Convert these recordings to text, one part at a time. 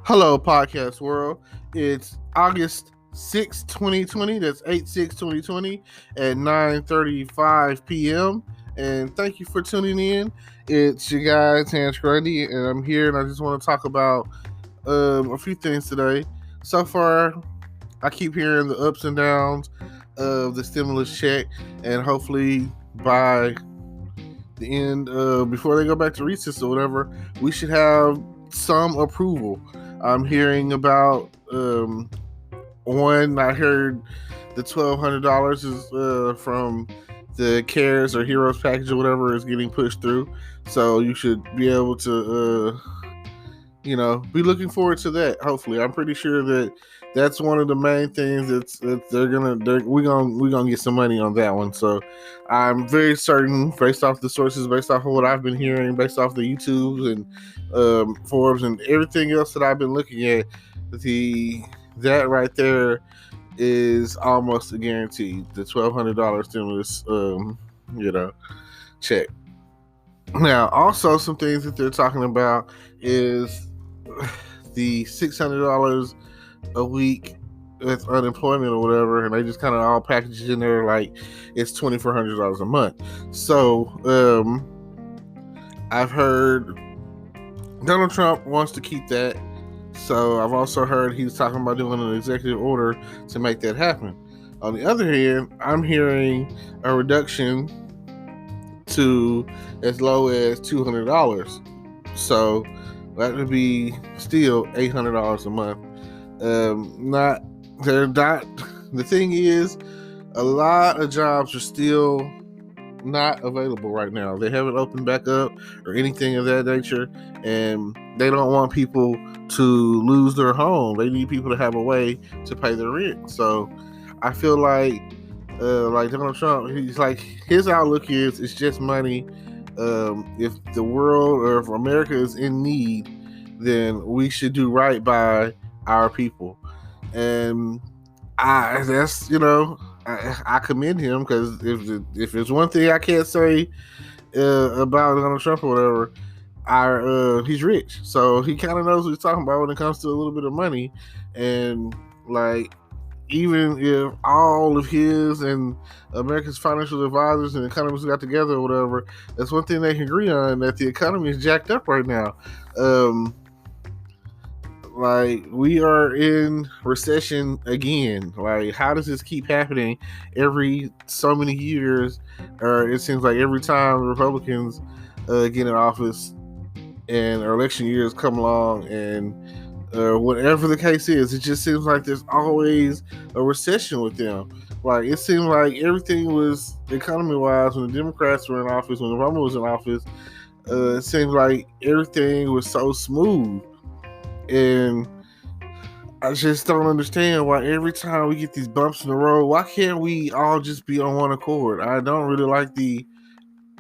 Hello, podcast world. It's August 6th, 2020. That's 8/6/2020 at 9:35 p.m. And thank you for tuning in. It's your guy, Terrence Grundy, and I'm here and I just want to talk about a few things today. So far, I keep hearing the ups and downs of the stimulus check, and hopefully by the end, before they go back to recess or whatever, we should have some approval. I'm hearing about one. I heard the $1,200 is from the CARES or Heroes package or whatever is getting pushed through. So you should be able to, be looking forward to that. Hopefully, I'm pretty sure that that's one of the main things that we're gonna get some money on that one. So I'm very certain, based off the sources, based off of what I've been hearing, based off the YouTubes and Forbes and everything else that I've been looking at, that right there is almost a guarantee. The $1,200 stimulus, check. Now, also some things that they're talking about is the $600 a week with unemployment or whatever, and they just kind of all package it in there like it's $2,400 a month. So I've heard Donald Trump wants to keep that. So I've also heard he's talking about doing an executive order to make that happen. On the other hand, I'm hearing a reduction to as low as $200. So that would be still $800 a month. The thing is, a lot of jobs are still not available right now. They haven't opened back up or anything of that nature, and they don't want people to lose their home. They need people to have a way to pay their rent. So I feel like Donald Trump, he's like, his outlook is it's just money. If the world or if America is in need, then we should do right by our people. And I commend him, because if there's one thing I can't say about Donald Trump or whatever, he's rich, so he kind of knows what he's talking about when it comes to a little bit of money. And like, even if all of his and America's financial advisors and economists got together or whatever, that's one thing they can agree on, that the economy is jacked up right now. Like, we are in recession again. Like, how does this keep happening every so many years? Or it seems like every time Republicans get in office and our election years come along, and whatever the case is, it just seems like there's always a recession with them. Like, it seemed like everything was, economy-wise, when the Democrats were in office, when Obama was in office, it seemed like everything was so smooth. And I just don't understand why every time we get these bumps in the road, why can't we all just be on one accord? I don't really like the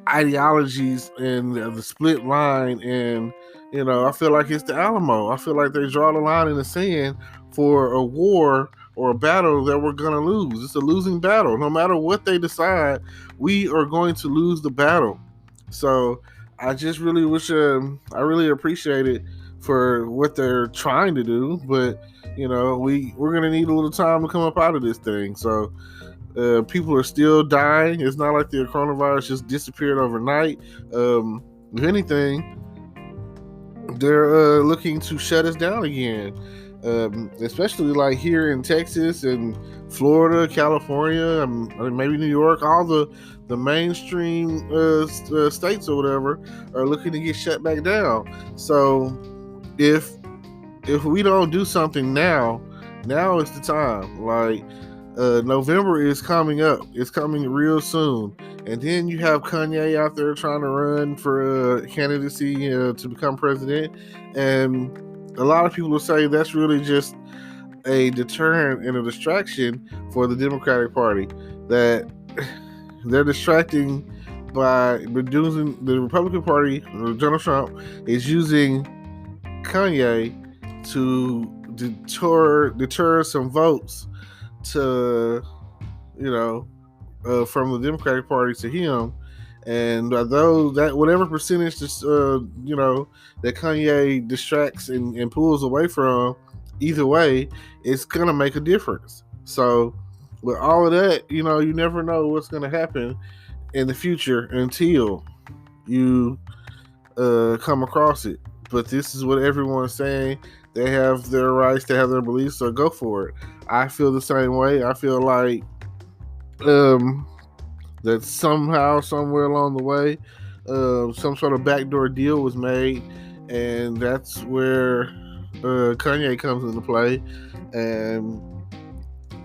ideologies and the split line, and I feel like it's the Alamo. I feel like they draw the line in the sand for a war or a battle that we're gonna lose. It's a losing battle. No matter what they decide, we are going to lose the battle. So I just really wish, I really appreciate it for what they're trying to do, but we're gonna need a little time to come up out of this thing. So people are still dying. It's not like the coronavirus just disappeared overnight. If anything, they're looking to shut us down again. Especially like here in Texas and Florida, California, maybe New York, all the mainstream states or whatever are looking to get shut back down. So if we don't do something now is the time. Like, November is coming up. It's coming real soon. And then you have Kanye out there trying to run for candidacy to become president. And a lot of people will say that's really just a deterrent and a distraction for the Democratic Party. That they're distracting by reducing the Republican Party. Donald Trump is using Kanye to deter some votes to, from the Democratic Party to him. And those that whatever percentage that Kanye distracts and pulls away from, either way, it's gonna make a difference. So with all of that, you never know what's gonna happen in the future until you come across it. But this is what everyone's saying. They have their rights, they have their beliefs, so go for it. I feel the same way. I feel like that somehow, somewhere along the way, some sort of backdoor deal was made, and that's where Kanye comes into play. And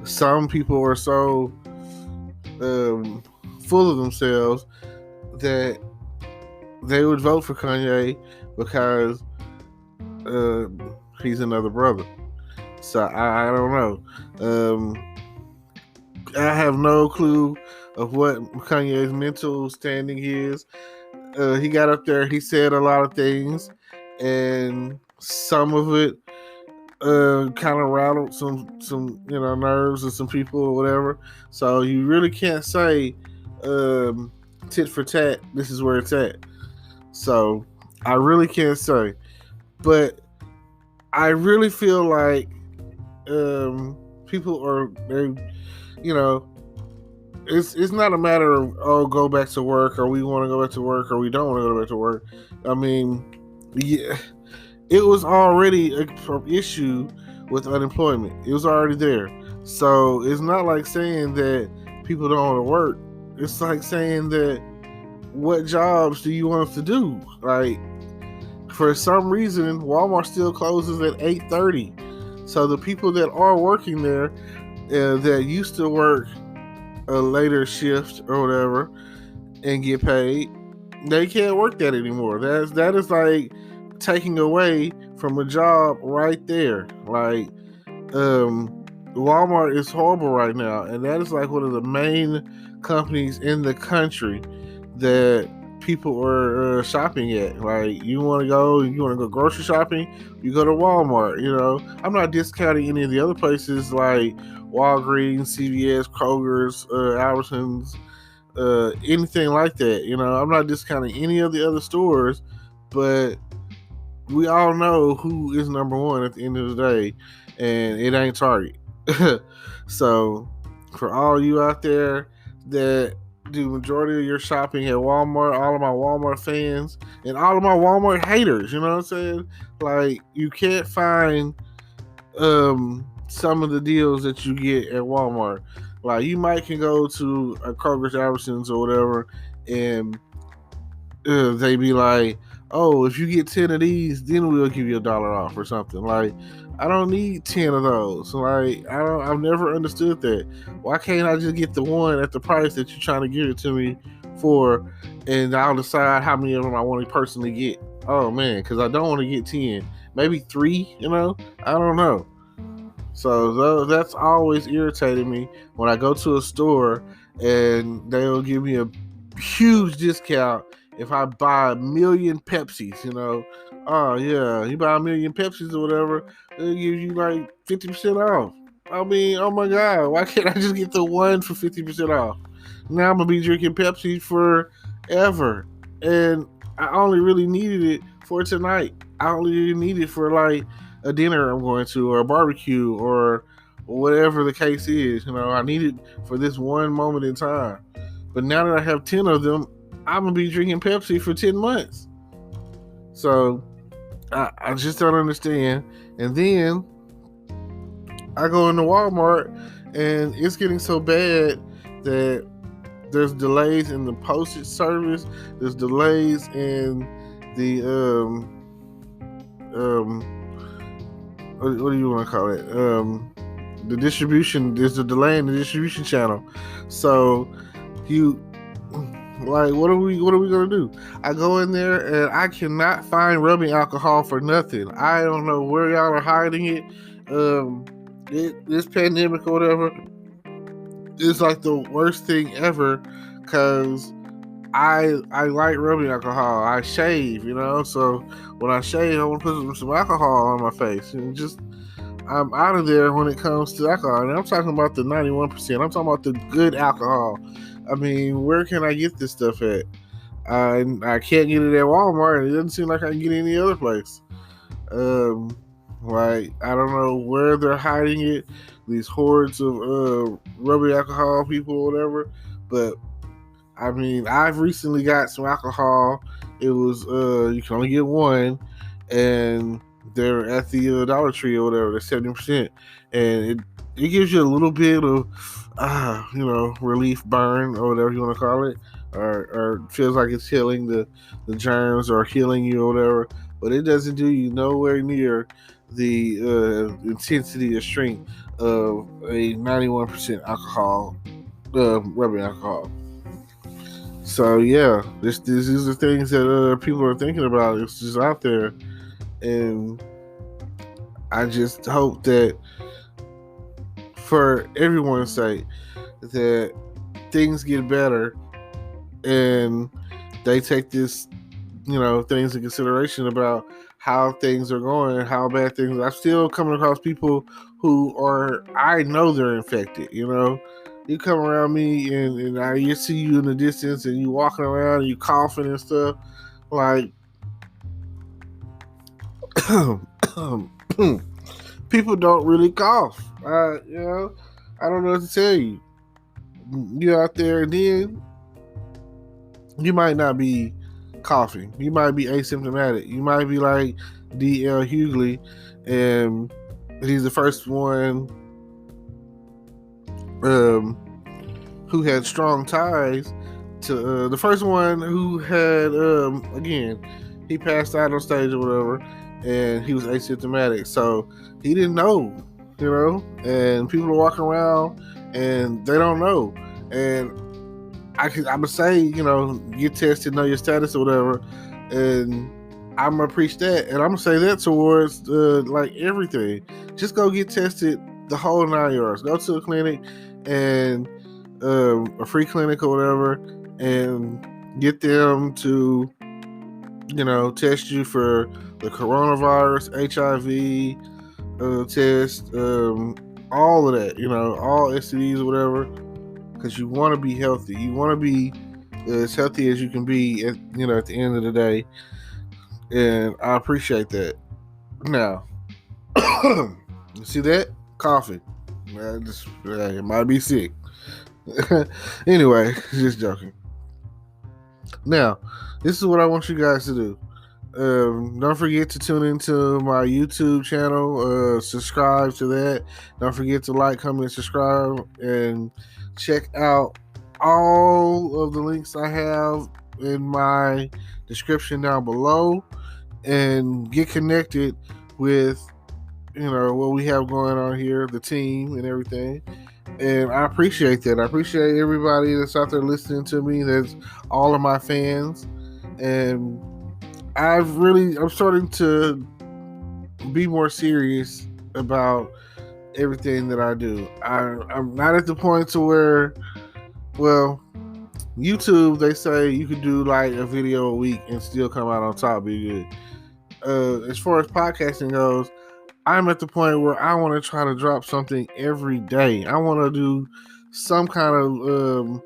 some people are so full of themselves that they would vote for Kanye because he's another brother. So I don't know. I have no clue of what Kanye's mental standing is. He got up there, he said a lot of things, and some of it kind of rattled some nerves of some people or whatever. So you really can't say tit for tat, this is where it's at. So I really can't say. But I really feel like people are, it's not a matter of, go back to work, or we want to go back to work, or we don't want to go back to work. I mean, yeah, it was already an issue with unemployment. It was already there. So it's not like saying that people don't want to work. It's like saying that, what jobs do you want us to do? Like, for some reason, Walmart still closes at 8:30. So the people that are working there, that used to work a later shift or whatever and get paid, they can't work that anymore. That is like taking away from a job right there. Like, Walmart is horrible right now, and that is like one of the main companies in the country that people are shopping at. Like, you want to go grocery shopping, you go to Walmart. I'm not discounting any of the other places like Walgreens, CVS, Kroger's, Albertsons, anything like that. I'm not discounting any of the other stores, but we all know who is number one at the end of the day, and it ain't Target. So for all you out there that do majority of your shopping at Walmart, all of my Walmart fans and all of my Walmart haters, you know what I'm saying? Like, you can't find some of the deals that you get at Walmart. Like, you might can go to a Kroger's, Albertsons, or whatever, and they be like, oh, if you get 10 of these, then we'll give you $1 off or something. Like, I don't need 10 of those. Like, I've never understood that. Why can't I just get the one at the price that you're trying to give it to me for, and I'll decide how many of them I want to personally get? Oh man, because I don't want to get 10, maybe 3. I don't know. So that's always irritated me when I go to a store and they'll give me a huge discount if I buy 1 million Pepsis. Oh yeah, you buy 1 million Pepsis or whatever, they'll give you like 50% off. I mean, oh my God, why can't I just get the one for 50% off? Now I'm gonna be drinking Pepsi forever, and I only really needed it for tonight. I only really need it for like a dinner I'm going to, or a barbecue, or whatever the case is. I need it for this one moment in time. But now that I have 10 of them, I'm gonna be drinking Pepsi for 10 months. So I just don't understand. And then I go into Walmart, and it's getting so bad that there's delays in the postage service. There's delays in the what do you want to call it? The distribution. There's a delay in the distribution channel. So what are we gonna do? I go in there and I cannot find rubbing alcohol for nothing. I don't know where y'all are hiding it. This pandemic or whatever is like the worst thing ever, because I like rubbing alcohol. I shave, so when I shave, I want to put some alcohol on my face, and just, I'm out of there when it comes to alcohol. And I'm talking about the 91%. I'm talking about the good alcohol. I mean, where can I get this stuff at? I can't get it at Walmart, and it doesn't seem like I can get it any other place. Like, I don't know where they're hiding it, these hordes of rubbing alcohol people or whatever. But I mean, I've recently got some alcohol. It was you can only get one, and they're at the Dollar Tree or whatever. They're 70%, and it gives you a little bit of relief burn or whatever you want to call it, or feels like it's healing the germs or healing you or whatever. But it doesn't do you nowhere near the intensity or strength of a 91% alcohol, rubbing alcohol. So yeah, these are things that people are thinking about. It's just out there, and I just hope that, for everyone's sake, that things get better and they take this, things in consideration about how things are going, how bad things are. I'm still coming across people who I know they're infected. You come around me and I see you in the distance and you walking around and you coughing and stuff. Like, people don't really cough. I don't know what to tell you. You're out there, and then you might not be coughing. You might be asymptomatic. You might be like D.L. Hughley, and he's the first one who had strong ties to the first one who had again, he passed out on stage or whatever, and he was asymptomatic, so he didn't know, and people are walking around and they don't know. And I would say, get tested, know your status or whatever, and I'm gonna preach that, and I'm gonna say that towards like everything. Just go get tested, the whole 9 yards. Go to a clinic and a free clinic or whatever, and get them to test you for the coronavirus, HIV test, all of that, all STDs or whatever, because you want to be healthy. You want to be as healthy as you can be at the end of the day, and I appreciate that. Now, you see that? Coughing. It might be sick. Anyway, just joking. Now, this is what I want you guys to do. Don't forget to tune into my YouTube channel. Subscribe to that. Don't forget to like, comment, subscribe, and check out all of the links I have in my description down below, and get connected with what we have going on here, the team and everything. And I appreciate that. I appreciate everybody that's out there listening to me. That's all of my fans. And I'm starting to be more serious about everything that I do. I'm not at the point to where, well, YouTube, they say you could do like a video a week and still come out on top, be good. As far as podcasting goes, I'm at the point where I want to try to drop something every day. I want to do some kind of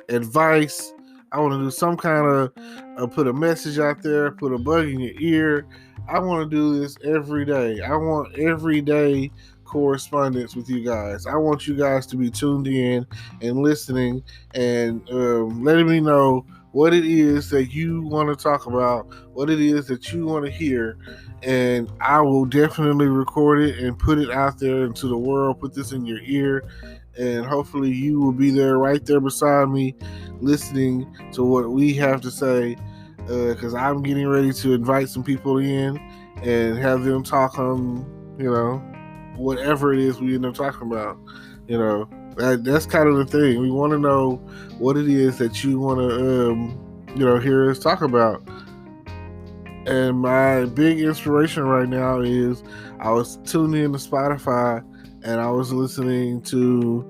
advice. I want to do some kind of put a message out there, put a bug in your ear. I want to do this every day. I want everyday correspondence with you guys. I want you guys to be tuned in and listening, and letting me know what it is that you want to talk about, what it is that you want to hear, and I will definitely record it and put it out there into the world, put this in your ear, and hopefully you will be there, right there beside me, listening to what we have to say, because I'm getting ready to invite some people in and have them talk on, whatever it is we end up talking about. That's kind of the thing. We want to know what it is that you want to, hear us talk about. And my big inspiration right now is, I was tuned in to Spotify and I was listening to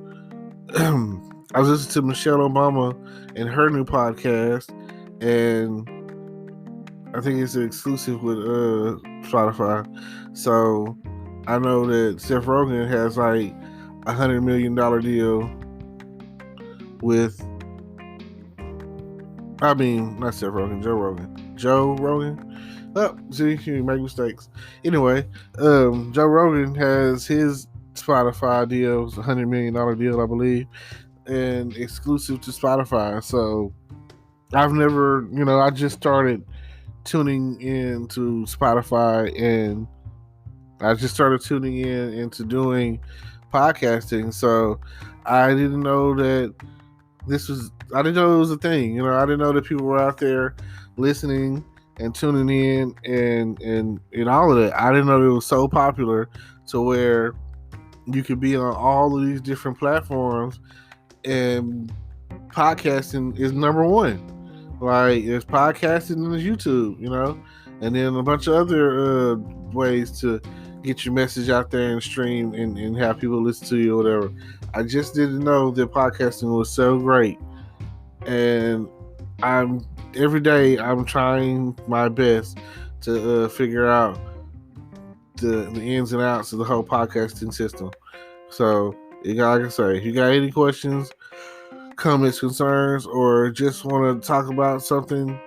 Michelle Obama and her new podcast, and I think it's an exclusive with Spotify. So I know that Seth Rogen has like $100 million deal with I mean, not Seth Rogen, Joe Rogan. Joe Rogan. Oh, see, you make mistakes. Anyway, Joe Rogan has his Spotify deal. It was $100 million deal, I believe, and exclusive to Spotify. So I've never, I just started tuning into Spotify, and I just started tuning in into doing podcasting. So I didn't know that I didn't know it was a thing. I didn't know that people were out there listening and tuning in and all of that. I didn't know it was so popular to where you could be on all of these different platforms, and podcasting is number one. Like, there's podcasting and there's YouTube, and then a bunch of other ways to get your message out there and stream and have people listen to you or whatever. I just didn't know that podcasting was so great, and every day I'm trying my best to figure out the ins and outs of the whole podcasting system. So, like I say, if you got any questions, comments, concerns, or just want to talk about something,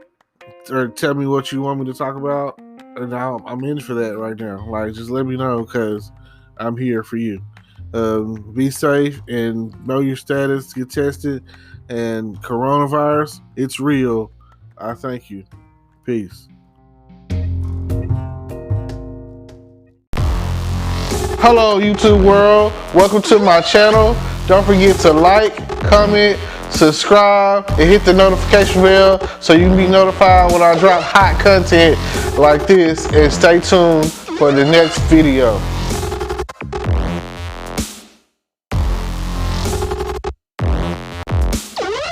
or tell me what you want me to talk about, and I'm in for that right now. Like, just let me know, because I'm here for you. Be safe and know your status. Get tested. And coronavirus, it's real. I thank you. Peace. Hello, YouTube world. Welcome to my channel. Don't forget to like, comment, subscribe, and hit the notification bell so you can be notified when I drop hot content like this. And stay tuned for the next video.